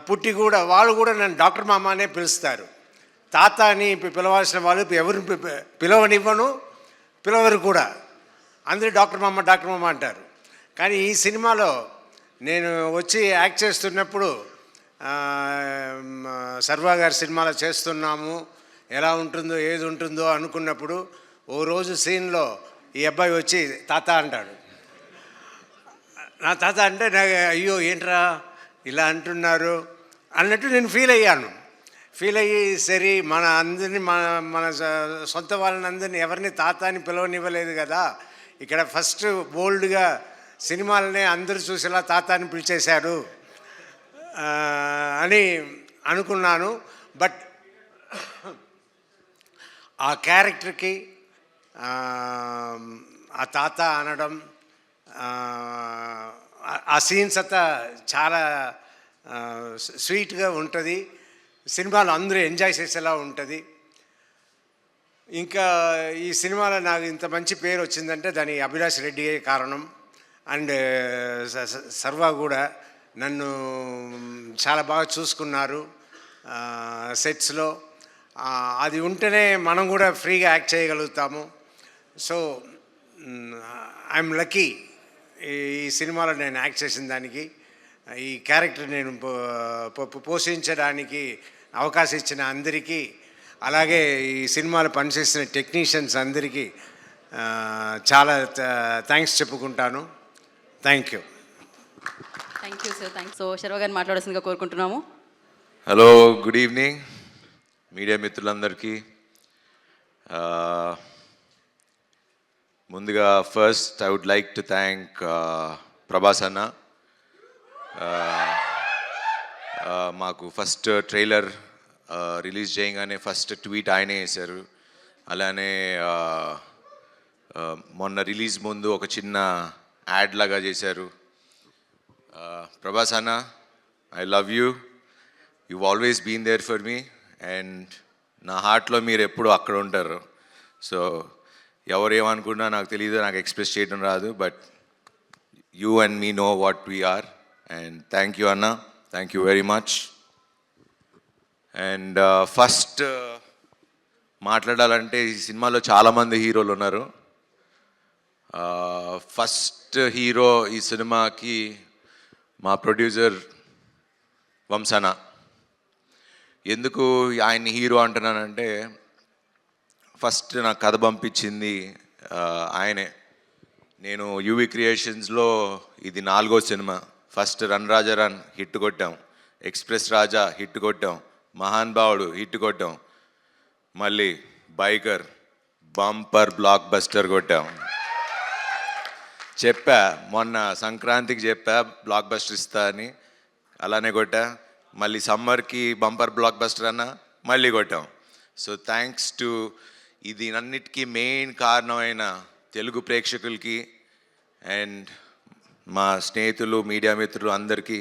పుట్టి కూడా వాళ్ళు కూడా నన్ను డాక్టర్ మామ అనే పిలుస్తారు. తాత అని పిలవాల్సిన వాళ్ళు ఎవరు పిలవరు కూడా, అందరూ డాక్టర్ మామ అంటారు. కానీ ఈ సినిమాలో నేను వచ్చి యాక్ట్ చేస్తున్నప్పుడు సర్వా గారి సినిమాలో చేస్తున్నాము, ఎలా ఉంటుందో ఏది ఉంటుందో అనుకున్నప్పుడు ఓ రోజు సీన్లో ఈ అబ్బాయి వచ్చి తాత అంటాడు. నా తాత అంటే నాకు అయ్యో ఏంట్రా ఇలా అంటున్నారు అన్నట్టు నేను ఫీల్ అయ్యి సరే మన అందరినీ మన సొంత వాళ్ళని అందరినీ ఎవరిని తాత అని పిలవనివ్వలేదు కదా, ఇక్కడ ఫస్ట్ బోల్డ్గా సినిమాలనే అందరూ చూసేలా తాత అని పిలిచేశారు అని అనుకున్నాను. బట్ ఆ క్యారెక్టర్కి ఆ తాత అనడం, ఆ సీన్స్ అంతా చాలా స్వీట్గా ఉంటుంది. సినిమాలో అందరూ ఎంజాయ్ చేసేలా ఉంటుంది. ఇంకా ఈ సినిమాలో నాకు ఇంత మంచి పేరు వచ్చిందంటే దాని అభిలాష్ రెడ్డియే కారణం. అండ్ సర్వా కూడా నన్ను చాలా బాగా చూసుకున్నారు సెట్స్లో. అది ఉంటేనే మనం కూడా ఫ్రీగా యాక్ట్ చేయగలుగుతాము. సో ఐఎమ్ లక్కీ ఈ సినిమాలో నేను యాక్ట్ చేసిన దానికి, ఈ క్యారెక్టర్ నేను పోషించడానికి అవకాశం ఇచ్చిన అందరికీ, అలాగే ఈ సినిమాలో పనిచేసిన టెక్నీషియన్స్ అందరికీ చాలా థ్యాంక్స్ చెప్పుకుంటాను. Thank you sir. So Sharva గారిని మాట్లాడాల్సిందిగా కోరుకుంటున్నాము. హలో, గుడ్ ఈవినింగ్ మీడియా మిత్రులందరికీ. ముందుగా first I would like to thank Prabhas అన్న. మాకు ఫస్ట్ ట్రైలర్ రిలీజ్ చేయగానే ఫస్ట్ ట్వీట్ ఆయనే వేశారు. అలానే మొన్న రిలీజ్ ముందు ఒక చిన్న యాడ్ లాగా చేశారు. ప్రభాస్ అన్న, I love you, you always been there for me, and నా హార్ట్లో మీరు ఎప్పుడు అక్కడ ఉంటారు. సో ఎవరు ఏమనుకున్నా నాకు తెలియదు, నాకు ఎక్స్ప్రెస్ చేయడం రాదు, but you and me know what we are. And thank you అన్న, thank you very much. And first మాట్లాడాలంటే ఈ సినిమాలో చాలామంది హీరోలు ఉన్నారు. ఫస్ట్ హీరో ఈ సినిమాకి మా ప్రొడ్యూసర్ వంశన. ఎందుకు ఆయన్ని హీరో అంటున్నానంటే, ఫస్ట్ నాకు కథ పంపించింది ఆయనే. నేను యూవి క్రియేషన్స్లో ఇది 4వ సినిమా. ఫస్ట్ రన్ రాజా రన్ హిట్ కొట్టాం, ఎక్స్ప్రెస్ రాజా హిట్ కొట్టాం, మహాన్ భావుడు హిట్ కొట్టాం, మళ్ళీ బైకర్ బంపర్ బ్లాక్ బస్టర్ కొట్టాం. చెప్పా మొన్న సంక్రాంతికి చెప్పా బ్లాక్ బస్టర్ ఇస్తా అని, అలానే కొట్టా. మళ్ళీ సమ్మర్కి బంపర్ బ్లాక్ బస్టర్ అన్న, మళ్ళీ కొట్టాం. సో థ్యాంక్స్ టు ఇది అన్నిటికీ మెయిన్ కారణమైన తెలుగు ప్రేక్షకులకి అండ్ మా స్నేహితులు మీడియా మిత్రులు అందరికీ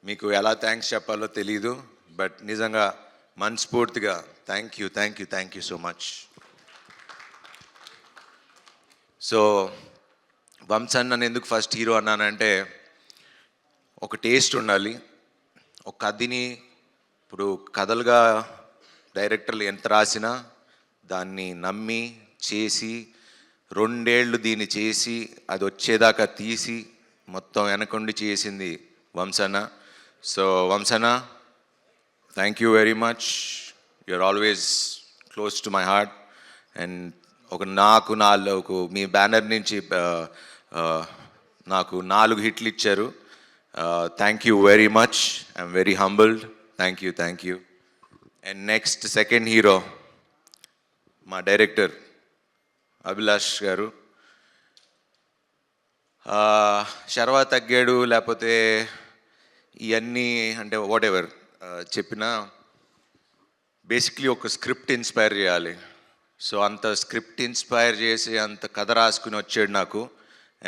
మీకు ఎలా థ్యాంక్స్ చెప్పాలో తెలీదు, బట్ నిజంగా మనస్ఫూర్తిగా thank you so much. So వంశన్ నన్ను ఎందుకు ఫస్ట్ హీరో అన్నానంటే, ఒక టేస్ట్ ఉండాలి. ఒక కథని ఇప్పుడు కథలుగా డైరెక్టర్లు ఎంత రాసినా దాన్ని నమ్మి చేసి 2 ఏళ్ళు దీన్ని చేసి అది వచ్చేదాకా తీసి మొత్తం వెనకుండి చేసింది వంశన్న. సో వంశన్న, thank you very much. You're always close to my heart. And నాకు మీ బ్యానర్ నుంచి నాకు 4 హిట్లు ఇచ్చారు. Thank you very much. I'm very humbled. Thank you. And next second hero మా డైరెక్టర్ అభిలాష్ గారు. శర్వా తగ్గాడు లేకపోతే ఇవన్నీ అంటే వాట్ ఎవర్ చెప్పినా బేసిక్లీ ఒక స్క్రిప్ట్ ఇన్స్పైర్ చేయాలి. సో అంత స్క్రిప్ట్ ఇన్స్పైర్ చేసి అంత కథ రాసుకుని వచ్చాడు నాకు.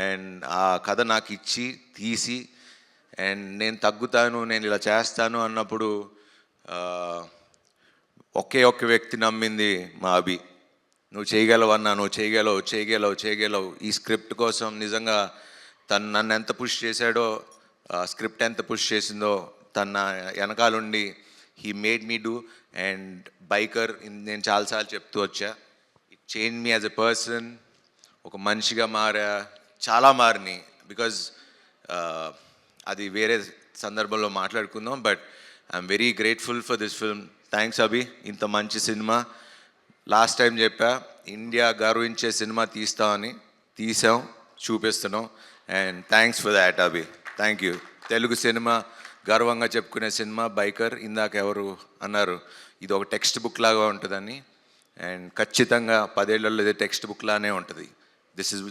అండ్ ఆ కథ నాకు ఇచ్చి తీసి అండ్ నేను తగ్గుతాను, నేను ఇలా చేస్తాను అన్నప్పుడు ఒకే ఒక్క వ్యక్తి నమ్మింది మా అభి. నువ్వు చేయగలవు అన్నా, నువ్వు చేయగలవు. ఈ స్క్రిప్ట్ కోసం నిజంగా తను నన్ను ఎంత పుష్ చేశాడో, స్క్రిప్ట్ ఎంత పుష్ చేసిందో తన వెనకాలండి he made me do. And biker నేను చాలాసార్లు చెప్తూ వచ్చా, it change me as a person. ఒక మనిషిగా చాలా మారిని. బికాజ్ అది వేరే సందర్భంలో మాట్లాడుకుందాం. But I'm very grateful for this film. Thanks Abhi, ఇంత మంచి సినిమా. లాస్ట్ టైం చెప్పా ఇండియా గర్వించే సినిమా తీస్తామని, తీసాం, చూపిస్తున్నాం. And thanks for that Abhi. Thank you. Telugu సినిమా గర్వంగా చెప్పుకునే సినిమా బైకర్. ఇందాక ఎవరు అన్నారు ఇది ఒక టెక్స్ట్ బుక్ లాగా ఉంటుందని. అండ్ ఖచ్చితంగా 10 ఏళ్లలో ఇది టెక్స్ట్ బుక్ లానే ఉంటుంది.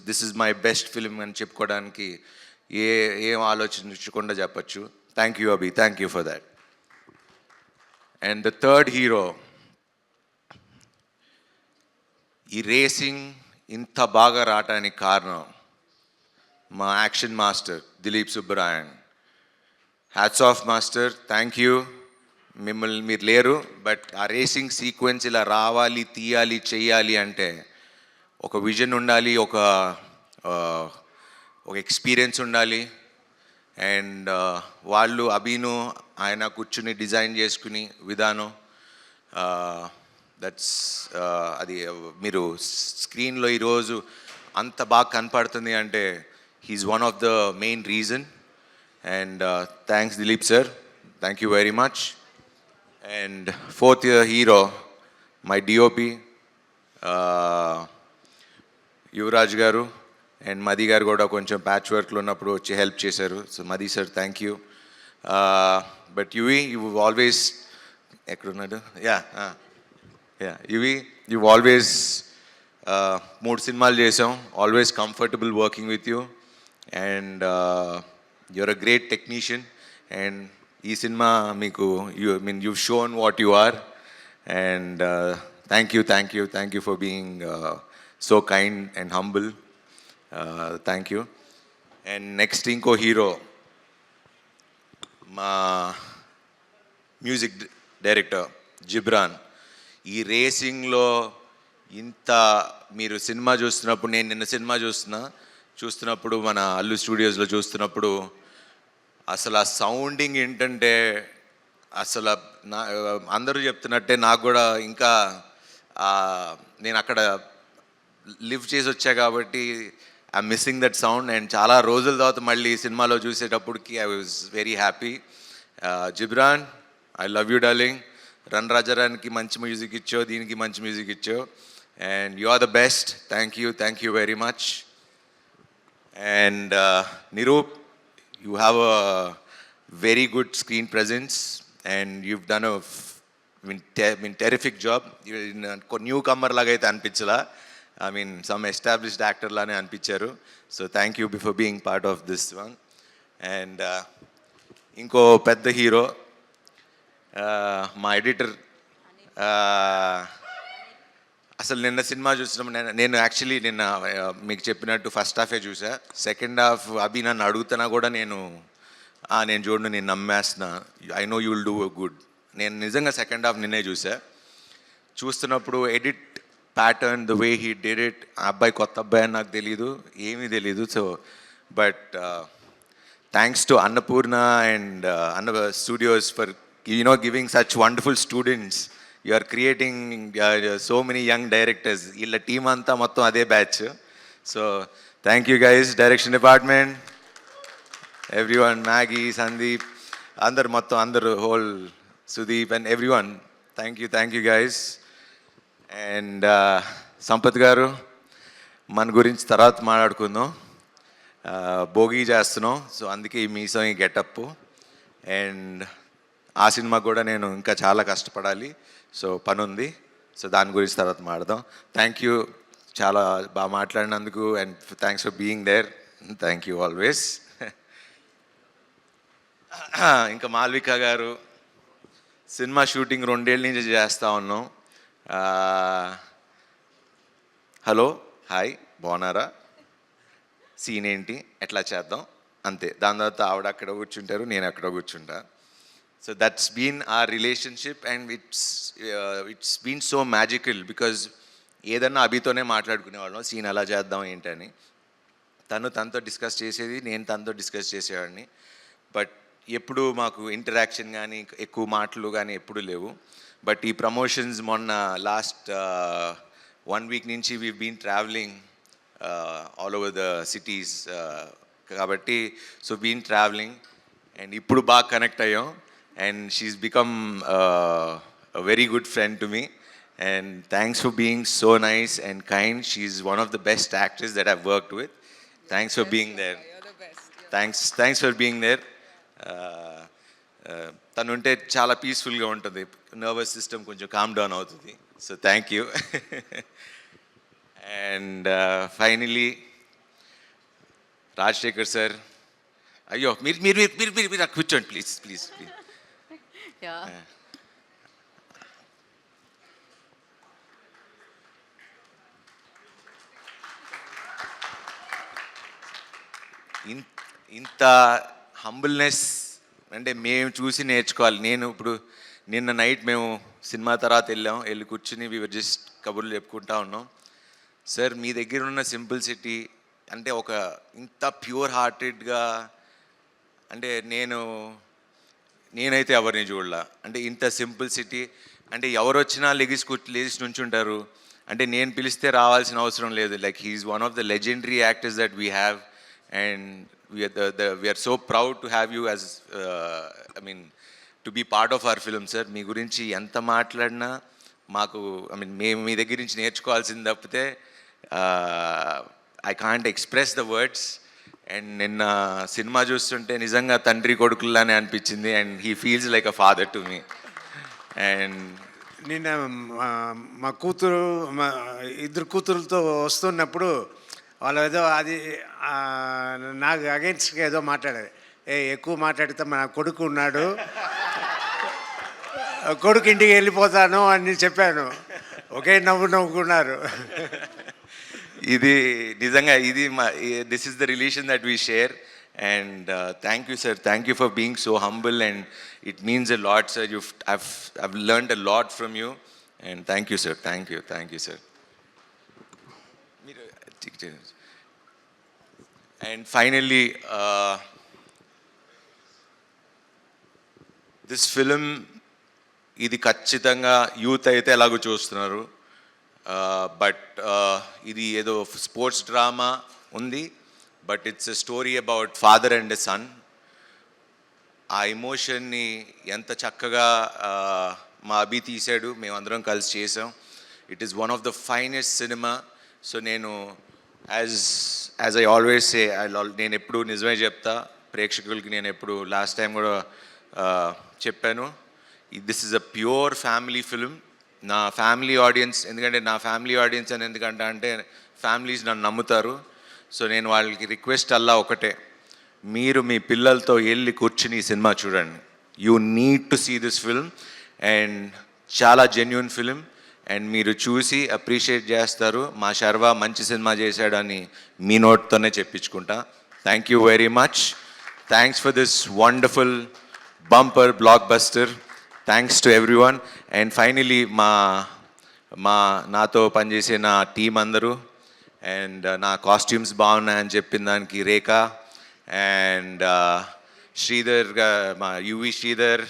This is my best film అని చెప్పుకోవడానికి ఏం ఆలోచించకుండా చెప్పచ్చు. Thank you Abhi, thank you for that. And the third hero, ఈ రేసింగ్ ఇంత బాగా రావటానికి కారణం మా action master Dilip Subbarayan. Hats off master, thank you. మీరు లేరు, బట్ ఆ రేసింగ్ సీక్వెన్స్ ఇలా రావాలి, తీయాలి, చెయ్యాలి అంటే ఒక విజన్ ఉండాలి, ఒక ఎక్స్పీరియన్స్ ఉండాలి. అండ్ వాళ్ళు అభిను ఆయన కూర్చుని డిజైన్ చేసుకుని విధానం దట్స్ అది మీరు స్క్రీన్లో ఈరోజు అంత బాగా కనపడుతుంది అంటే he's one of the main reason. And thanks Dileep sir, thank you very much. And fourth hero my DOP Yuvaraj garu. And మది గారు కూడా కొంచెం ప్యాచ్ వర్క్లో ఉన్నప్పుడు వచ్చి హెల్ప్ చేశారు. So Madhi sir thank you. But you always ఎక్కడున్నాడు యూ ఆల్వేస్ 3 సినిమాలు చేసాం, always comfortable working with you. And you're a great technician. And ఈ సినిమా మీకు you shown what you are. And thank you for being so kind and humble. Thank you. And next ఇంకో hero మా music director Ghibran. ఈ రేసింగ్లో ఇంత మీరు cinema చూస్తున్నప్పుడు, నేను నిన్న సినిమా చూస్తున్నప్పుడు మన అల్లు స్టూడియోస్లో చూస్తున్నప్పుడు అసలు ఆ సౌండింగ్ ఏంటంటే అసలు అందరూ చెప్తున్నట్టే నాకు కూడా ఇంకా నేను అక్కడ లివ్ చేసి వచ్చా కాబట్టి I missing that sound. And చాలా రోజుల తర్వాత మళ్ళీ సినిమాలో చూసేటప్పటికి I was very happy. Ghibran, I love you darling. Run రాజారానికి మంచి మ్యూజిక్ ఇచ్చావు, దీనికి మంచి మ్యూజిక్ ఇచ్చావు. And you are the best. Thank you very much. And Niroop, you have a very good screen presence and you've done a terrific job. Newcomer laga aithe anpinchala. I mean some established actor లానే అనిపించారు. So thank you before being part of this one. And ఇంకో పెద్ద hero మా editor. అసలు నిన్న cinema చూసినప్పుడు నేను actually నిన్న మీకు చెప్పినట్టు ఫస్ట్ హాఫే చూసా. సెకండ్ హాఫ్ అభి నన్ను అడుగుతున్నా కూడా నేను చూడను, నేను నమ్మేస్తున్నా, I know you will do good. నేను నిజంగా సెకండ్ హాఫ్ నిన్నే చూసా. చూస్తున్నప్పుడు edit pattern, the way he did it, ఆ అబ్బాయి కొత్త అబ్బాయి అని నాకు తెలీదు, ఏమీ తెలీదు. So but thanks to Annapurna and Anna studios for giving such wonderful students. You are creating so many young directors. వీళ్ళ టీం అంతా మొత్తం అదే batch. So thank you guys, direction department, everyone, Maggie, Sandeep, అందరు whole Sudeep and everyone. Thank you guys. And Sampath గారు, మన గురించి తర్వాత మాట్లాడుకుందాం. భోగి చేస్తున్నాం, సో అందుకే ఈ మీసం, ఈ గెటప్. అండ్ ఆ సినిమా కూడా నేను ఇంకా చాలా కష్టపడాలి, సో పని ఉంది. సో దాని గురించి తర్వాత మాట్లాడదాం. థ్యాంక్ యూ, చాలా బాగా మాట్లాడినందుకు. And thanks for being there. Thank you always. ఇంకా మాల్విక గారు, సినిమా షూటింగ్ 2 ఏళ్ళ నుంచి చేస్తూ ఉన్నాం. హలో, హాయ్, బాగున్నారా, సీన్ ఏంటి, ఎట్లా చేద్దాం, అంతే. దాని తర్వాత ఆవిడ అక్కడ కూర్చుంటారు, నేను అక్కడ కూర్చుంటా. So that's been our relationship. And it's been so magical because ఏదన్నా అభితోనే మాట్లాడుకునేవాళ్ళం, సీన్ ఎలా చేద్దాం ఏంటని. తనతో డిస్కస్ చేసేది, నేను తనతో డిస్కస్ చేసేవాడిని. బట్ ఎప్పుడు మాకు ఇంటరాక్షన్ కానీ ఎక్కువ మాటలు కానీ ఎప్పుడు లేవు. బట్ ఈ ప్రమోషన్స్ మొన్న లాస్ట్ 1 వీక్ నుంచి we been travelling all over the cities. కాబట్టి సో బీన్ ట్రావెలింగ్ అండ్ ఇప్పుడు బాగా కనెక్ట్ అయ్యాం. And she's become a very good friend to me, and thanks for being so nice and kind. She's one of the best actors that I've worked with. Thanks for being there. Thanks for being there. తను ఉంటే చాలా పీస్ఫుల్గా ఉంటుంది, nervous system కొంచెం calm down అవుతుంది. So thank you. And finally Rajasekhar sir, అయ్యో మీరు కూర్చోండి ప్లీజ్. Yeah. ఇంత హంబుల్నెస్ అంటే మేము చూసి నేర్చుకోవాలి. నేను ఇప్పుడు నిన్న నైట్ మేము సినిమా తర్వాత వెళ్ళి కూర్చుని వీవర్ జస్ట్ కబుర్లు చెప్పుకుంటా ఉన్నాం. సార్, మీ దగ్గర ఉన్న సింప్లిసిటీ అంటే ఒక ఇంత ప్యూర్ హార్టెడ్గా, అంటే నేనైతే ఎవరిని చూడలా. అంటే ఇంత సింప్లిసిటీ, అంటే ఎవరు వచ్చినా లేచి నుంచుంటారు. అంటే నేను పిలిస్తే రావాల్సిన అవసరం లేదు. Like he's one of the legendary actors that we have. And we're so proud to have you as to be part of our film. Sir, మీ గురించి ఎంత మాట్లాడినా మాకు మేము మీ దగ్గర నుంచి నేర్చుకోవాల్సింది తప్పితే I can't express the words. And నిన్న సినిమా చూస్తుంటే నిజంగా తండ్రి కొడుకుల్లానే అనిపించింది. And he feels like a father to me. And నిన్న మా ఇద్దరు కూతురులతో వస్తున్నప్పుడు వాళ్ళు ఏదో అది నాకు అగెన్స్ట్గా ఏదో మాట్లాడారు. ఎక్కువ మాట్లాడితే మా కొడుకు ఉన్నాడు, కొడుకు ఇంటికి వెళ్ళిపోతాను అని చెప్పాను. ఒకే నవ్వుకున్నారు. ఇది నిజంగా this is the relation that we share. And thank you sir, thank you for being so humble. And it means a lot sir. I've learned a lot from you. And thank you sir, thank you sir. And finally, this film, ఇది ఖచ్చితంగా youth అయితే ఎలాగో చూస్తున్నారు. But ఇది ఏదో sports drama ఉంది, but it's a story about father and a son. ఆ ఎమోషన్ని ఎంత చక్కగా మా అభి తీశాడు, మేమందరం కలిసి చేసాం. It is one of the finest cinema. So నేను యాజ్ ఐ ఆల్వేస్ సే, నేను ఎప్పుడు నిజమే చెప్తా ప్రేక్షకులకి. నేను ఎప్పుడు లాస్ట్ టైం కూడా చెప్పాను, this is a pure family film. నా ఫ్యామిలీ ఆడియన్స్, ఎందుకంటే నా ఫ్యామిలీ ఆడియన్స్ అని ఎందుకంటే అంటే ఫ్యామిలీస్ నన్ను నమ్ముతారు. సో నేను వాళ్ళకి రిక్వెస్ట్ అల్లా ఒకటే, మీరు మీ పిల్లలతో వెళ్ళి కూర్చుని ఈ సినిమా చూడండి. You need to see this film and చాలా జెన్యున్ ఫిల్మ్ అండ్ మీరు చూసి అప్రిషియేట్ చేస్తారు. మా శర్వా మంచి సినిమా చేశాడని మీ నోట్తోనే చెప్పించుకుంటా. Thank you very much. Thanks for this wonderful bumper blockbuster. Thanks to everyone. And finally నాతో పనిచేసే నా టీం అందరూ అండ్ నా కాస్ట్యూమ్స్ బాగున్నాయని చెప్పిన దానికి రేఖ అండ్ శ్రీధర్, మా యువి శ్రీధర్,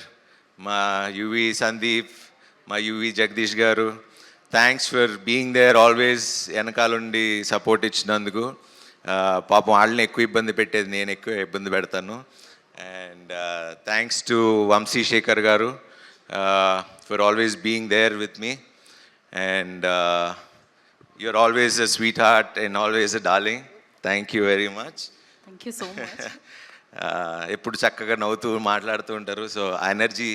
మా యువి సందీప్, మా UV Jagadish garu, thanks for being there always, వెనకాలండి సపోర్ట్ ఇచ్చినందుకు. పాపం వాళ్ళని ఎక్కువ ఇబ్బంది పెట్టేది నేను ఎక్కువ ఇబ్బంది పెడతాను. And thanks to Vamsi Shekar garu for always being there with me. And you're always a sweetheart and always a darling. Thank you very much. Thank you so much. ఎప్పుడు చక్కగా నవ్వుతూ మాట్లాడుతూ ఉంటారు. సో ఆ ఎనర్జీ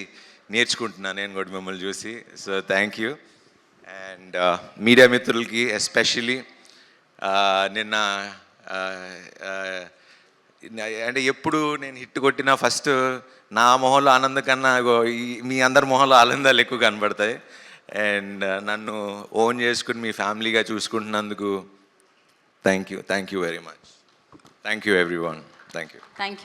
నేర్చుకుంటున్నాను నేను కూడా మిమ్మల్ని చూసి. So thank you. And media మిత్రులకి ఎస్పెషలీ నిన్న అంటే ఎప్పుడు నేను హిట్ కొట్టినా ఫస్ట్ నా మొహంలో ఆనందం కన్నా మీ అందరి మొహంలో ఆనందాలు ఎక్కువ కనబడతాయి. అండ్ నన్ను ఓన్ చేసుకుని మీ ఫ్యామిలీగా చూసుకుంటున్నందుకు thank you very much. Thank you everyone. Thank you. Thank you.